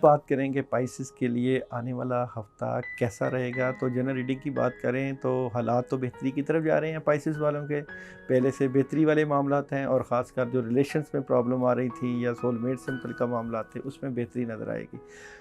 बात करें कि पाइसेस के लिए आने वाला हफ्ता कैसा रहेगा, तो जनरल रीडिंग की बात करें तो हालात तो बेहतरी की तरफ जा रहे हैं पाइसेस वालों के। पहले से बेहतरी वाले मामलात हैं और ख़ासकर जो रिलेशंस में प्रॉब्लम आ रही थी या सोलमेट से मुतल्लिक़ मामलात थे उसमें बेहतरी नज़र आएगी।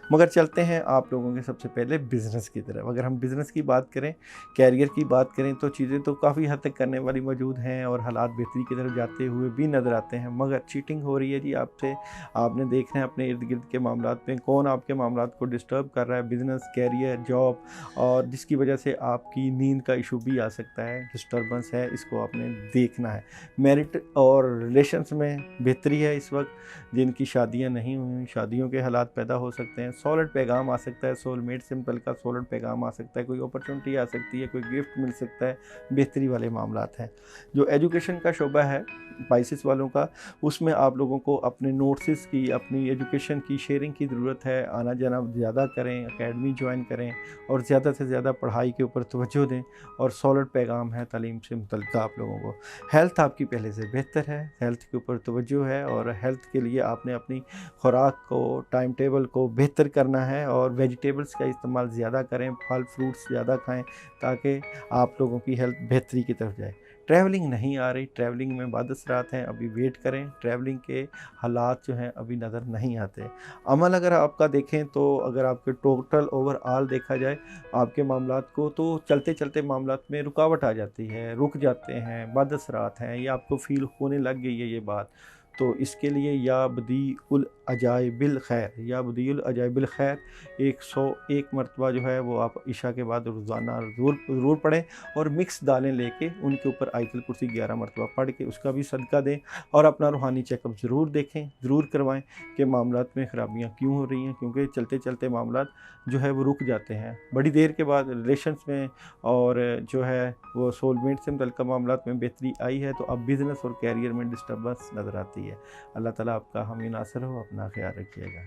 मगर चलते हैं आप लोगों के सबसे पहले बिज़नेस की तरफ। अगर हम बिज़नेस की बात करें, कैरियर की बात करें तो चीज़ें तो काफ़ी हद तक करने वाली मौजूद हैं और हालात बेहतरी की तरफ जाते हुए भी नज़र आते हैं, मगर चीटिंग हो रही है जी आपसे। आपने देखना है अपने इर्द गिर्द के मामलात में कौन आपके मामलात को डिस्टर्ब कर रहा है, बिज़नेस, कैरियर, जॉब, और जिसकी वजह से आपकी नींद का इशू भी आ सकता है। डिस्टर्बेंस है, इसको आपने देखना है। मैरिट और रिलेशंस में बेहतरी है इस वक्त। जिनकी शादियां नहीं हुई, शादियों के हालात पैदा हो सकते हैं। सॉलिड पैगाम आ सकता है, सोलमेट से मुतल्लिक़ सॉलिड पैगाम आ सकता है, कोई अपॉर्चुनिटी आ सकती है, कोई गिफ्ट मिल सकता है। बेहतरी वाले मामलात हैं। जो एजुकेशन का शोबा है पाइसेस वालों का, उसमें आप लोगों को अपने नोट्स की, अपनी एजुकेशन की शेयरिंग की ज़रूरत है। आना जाना ज़्यादा करें, एकेडमी ज्वाइन करें और ज़्यादा से ज़्यादा पढ़ाई के ऊपर तवज्जो दें। और सॉलिड पैगाम है तालीम से मुतल्लिक़ आप लोगों को। हेल्थ आपकी पहले से बेहतर है, हेल्थ के ऊपर तवज्जो है और हेल्थ के लिए आपने अपनी खुराक को, टाइम टेबल को बेहतर करना है और वेजिटेबल्स का इस्तेमाल ज़्यादा करें, फल फ्रूट्स ज़्यादा खाएँ ताकि आप लोगों की हेल्थ बेहतरी की तरफ जाए। ट्रैवलिंग नहीं आ रही, ट्रैवलिंग में बाद असरात हैं, अभी वेट करें। ट्रैवलिंग के हालात जो हैं अभी नज़र नहीं आते। अमल अगर आपका देखें तो अगर आपके टोटल ओवरऑल देखा जाए आपके मामलात को, तो चलते चलते मामलात में रुकावट आ जाती है, रुक जाते हैं, बाद असरात हैं, ये आपको फ़ील होने लग गई है ये बात। तो इसके लिए या बदी उल अजाइबिल खैर, या बदी उल अजाइबिल खैर 101 मरतबा जो है वो आप इशा के बाद रोज़ाना ज़रूर पढ़ें और मिक्स दालें लेके उनके ऊपर आयतुल कुर्सी 11 मरतबा पढ़ के उसका भी सदका दें। और अपना रूहानी चेकअप ज़रूर देखें, ज़रूर करवाएं कि मामलात में ख़राबियाँ क्यों हो रही हैं, क्योंकि चलते चलते मामलात जो है वो रुक जाते हैं बड़ी देर के बाद रिलेशंस में। और जो है वो सोलमेट से मुतल्लिक़ मामलात में बेहतरी आई है, तो अब बिज़नेस और कैरियर में डिस्टर्बेंस नज़र आती है। अल्लाह ताला आपका हामी नासर हो। अपना ख्याल रखिएगा।